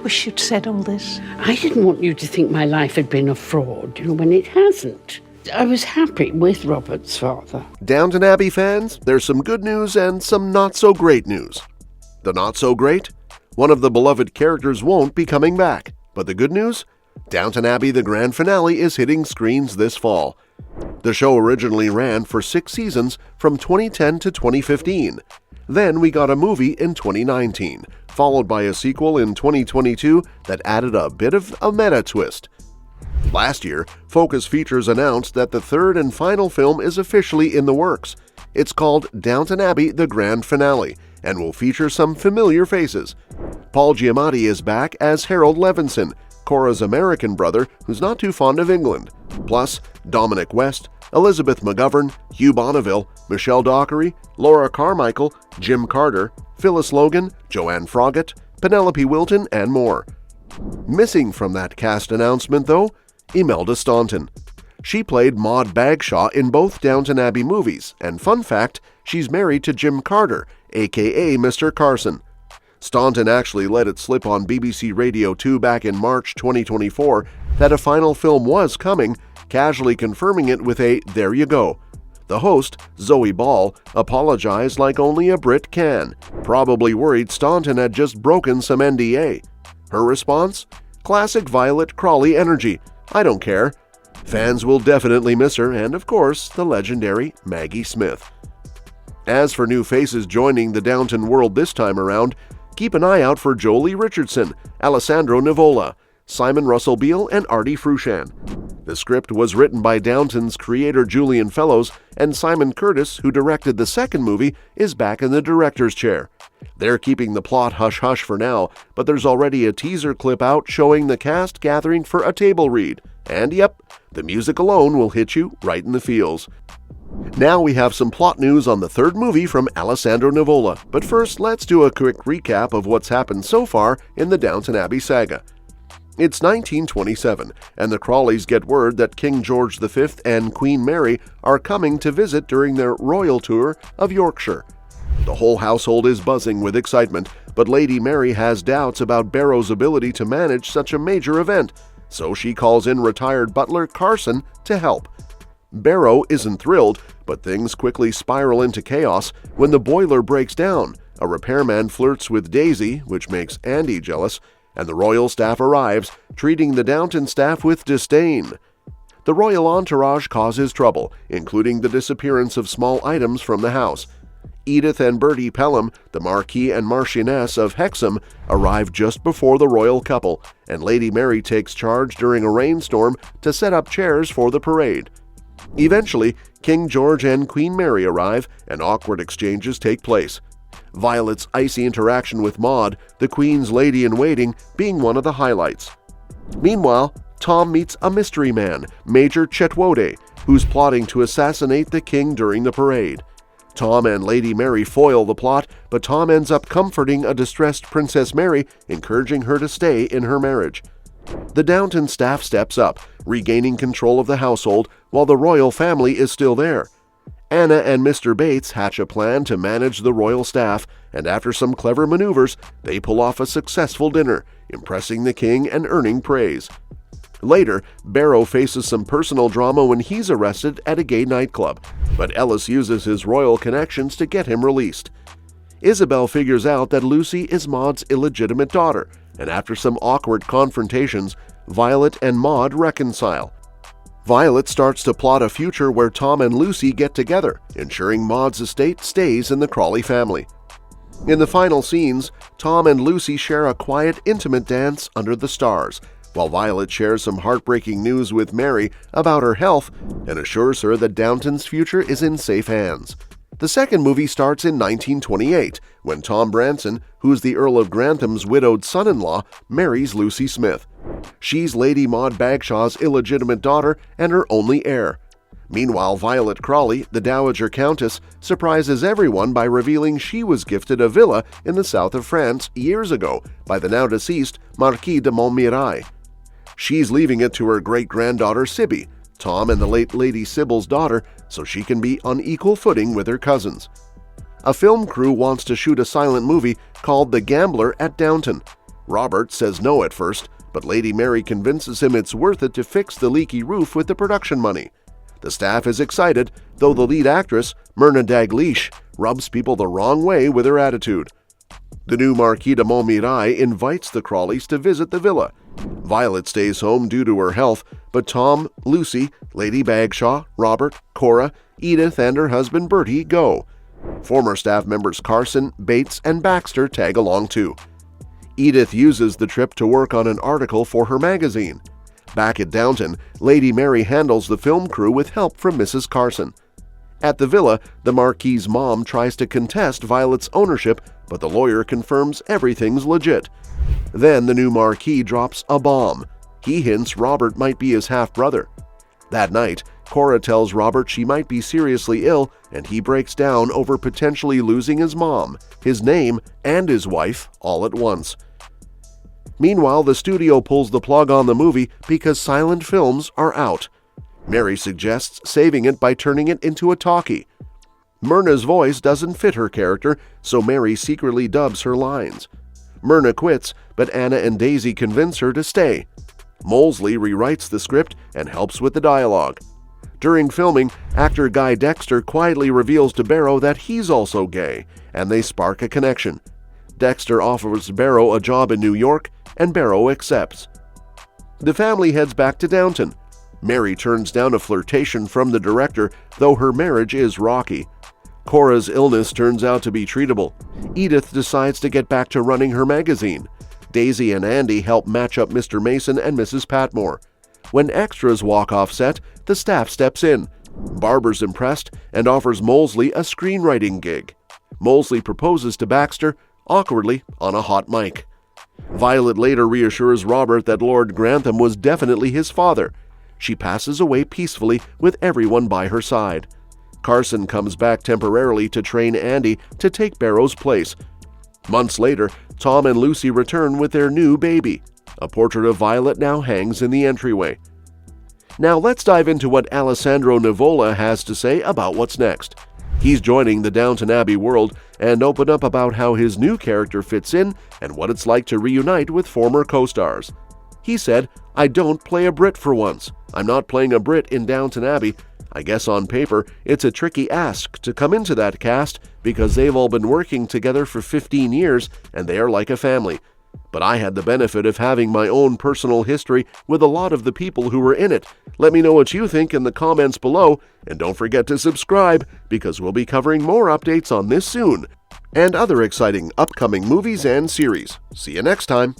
wish you'd said all this. I didn't want you to think my life had been a fraud, when it hasn't. I was happy with Robert's father. Downton Abbey fans, there's some good news and some not-so-great news. The not-so-great? One of the beloved characters won't be coming back. But the good news? Downton Abbey the grand finale is hitting screens this fall. The show originally ran for 6 seasons from 2010 to 2015. Then we got a movie in 2019, followed by a sequel in 2022 that added a bit of a meta twist. Last year, Focus Features announced that the third and final film is officially in the works. It's called Downton Abbey the Grand Finale and will feature some familiar faces. Paul Giamatti is back as Harold Levinson, Cora's American brother who's not too fond of England. Plus, Dominic West, Elizabeth McGovern, Hugh Bonneville, Michelle Dockery, Laura Carmichael, Jim Carter, Phyllis Logan, Joanne Froggatt, Penelope Wilton, and more. Missing from that cast announcement, though, Imelda Staunton. She played Maud Bagshaw in both Downton Abbey movies, and fun fact, she's married to Jim Carter, aka Mr. Carson. Staunton actually let it slip on BBC Radio 2 back in March 2024 that a final film was coming, casually confirming it with a "there you go." The host, Zoe Ball, apologized like only a Brit can, probably worried Staunton had just broken some NDA. Her response? Classic Violet Crawley energy. I don't care. Fans will definitely miss her and, of course, the legendary Maggie Smith. As for new faces joining the Downton world this time around, keep an eye out for Jolie Richardson, Alessandro Nivola, Simon Russell Beale, and Artie Frushan. The script was written by Downton's creator Julian Fellowes, and Simon Curtis, who directed the second movie, is back in the director's chair. They're keeping the plot hush-hush for now, but there's already a teaser clip out showing the cast gathering for a table read. And yep, the music alone will hit you right in the feels. Now we have some plot news on the third movie from Alessandro Nivola, but first let's do a quick recap of what's happened so far in the Downton Abbey saga. It's 1927, and the Crawleys get word that King George V and Queen Mary are coming to visit during their royal tour of Yorkshire. The whole household is buzzing with excitement, but Lady Mary has doubts about Barrow's ability to manage such a major event, so she calls in retired butler Carson to help. Barrow isn't thrilled, but things quickly spiral into chaos when the boiler breaks down, a repairman flirts with Daisy, which makes Andy jealous, and the royal staff arrives, treating the Downton staff with disdain. The royal entourage causes trouble, including the disappearance of small items from the house. Edith and Bertie Pelham, the Marquis and Marchioness of Hexham, arrive just before the royal couple, and Lady Mary takes charge during a rainstorm to set up chairs for the parade. Eventually, King George and Queen Mary arrive, and awkward exchanges take place. Violet's icy interaction with Maud, the Queen's lady-in-waiting, being one of the highlights. Meanwhile, Tom meets a mystery man, Major Chetwode, who's plotting to assassinate the king during the parade. Tom and Lady Mary foil the plot, but Tom ends up comforting a distressed Princess Mary, encouraging her to stay in her marriage. The Downton staff steps up, regaining control of the household while the royal family is still there. Anna and Mr. Bates hatch a plan to manage the royal staff, and after some clever maneuvers, they pull off a successful dinner, impressing the king and earning praise. Later, Barrow faces some personal drama when he's arrested at a gay nightclub, but Ellis uses his royal connections to get him released. Isabel figures out that Lucy is Maud's illegitimate daughter, and after some awkward confrontations, Violet and Maud reconcile. Violet starts to plot a future where Tom and Lucy get together, ensuring Maud's estate stays in the Crawley family. In the final scenes, Tom and Lucy share a quiet, intimate dance under the stars, while Violet shares some heartbreaking news with Mary about her health and assures her that Downton's future is in safe hands. The second movie starts in 1928, when Tom Branson, who's the Earl of Grantham's widowed son-in-law, marries Lucy Smith. She's Lady Maud Bagshaw's illegitimate daughter and her only heir. Meanwhile, Violet Crawley, the Dowager Countess, surprises everyone by revealing she was gifted a villa in the south of France years ago by the now-deceased Marquis de Montmirail. She's leaving it to her great-granddaughter Sibby, Tom and the late Lady Sybil's daughter, so she can be on equal footing with her cousins. A film crew wants to shoot a silent movie called The Gambler at Downton. Robert says no at first, but Lady Mary convinces him it's worth it to fix the leaky roof with the production money. The staff is excited, though the lead actress, Myrna Dalglish, rubs people the wrong way with her attitude. The new Marquis de Montmirail invites the Crawleys to visit the villa. Violet stays home due to her health, but Tom, Lucy, Lady Bagshaw, Robert, Cora, Edith, and her husband Bertie go. Former staff members Carson, Bates, and Baxter tag along too. Edith uses the trip to work on an article for her magazine. Back at Downton, Lady Mary handles the film crew with help from Mrs. Carson. At the villa, the Marquis's mom tries to contest Violet's ownership, but the lawyer confirms everything's legit. Then the new Marquis drops a bomb. He hints Robert might be his half-brother. That night, Cora tells Robert she might be seriously ill, and he breaks down over potentially losing his mom, his name, and his wife all at once. Meanwhile, the studio pulls the plug on the movie because silent films are out. Mary suggests saving it by turning it into a talkie. Myrna's voice doesn't fit her character, so Mary secretly dubs her lines. Myrna quits, but Anna and Daisy convince her to stay. Molesley rewrites the script and helps with the dialogue. During filming, actor Guy Dexter quietly reveals to Barrow that he's also gay, and they spark a connection. Dexter offers Barrow a job in New York, and Barrow accepts. The family heads back to Downton. Mary turns down a flirtation from the director, though her marriage is rocky. Cora's illness turns out to be treatable. Edith decides to get back to running her magazine. Daisy and Andy help match up Mr. Mason and Mrs. Patmore. When extras walk off set, the staff steps in. Barber's impressed and offers Molesley a screenwriting gig. Molesley proposes to Baxter, awkwardly on a hot mic. Violet later reassures Robert that Lord Grantham was definitely his father. She passes away peacefully with everyone by her side. Carson comes back temporarily to train Andy to take Barrow's place. Months later, Tom and Lucy return with their new baby. A portrait of Violet now hangs in the entryway. Now let's dive into what Alessandro Nivola has to say about what's next. He's joining the Downton Abbey world and opened up about how his new character fits in and what it's like to reunite with former co-stars. He said, "I don't play a Brit for once. I'm not playing a Brit in Downton Abbey. I guess on paper, it's a tricky ask to come into that cast because they've all been working together for 15 years and they are like a family. But I had the benefit of having my own personal history with a lot of the people who were in it. Let me know what you think in the comments below, and don't forget to subscribe because we'll be covering more updates on this soon and other exciting upcoming movies and series. See you next time.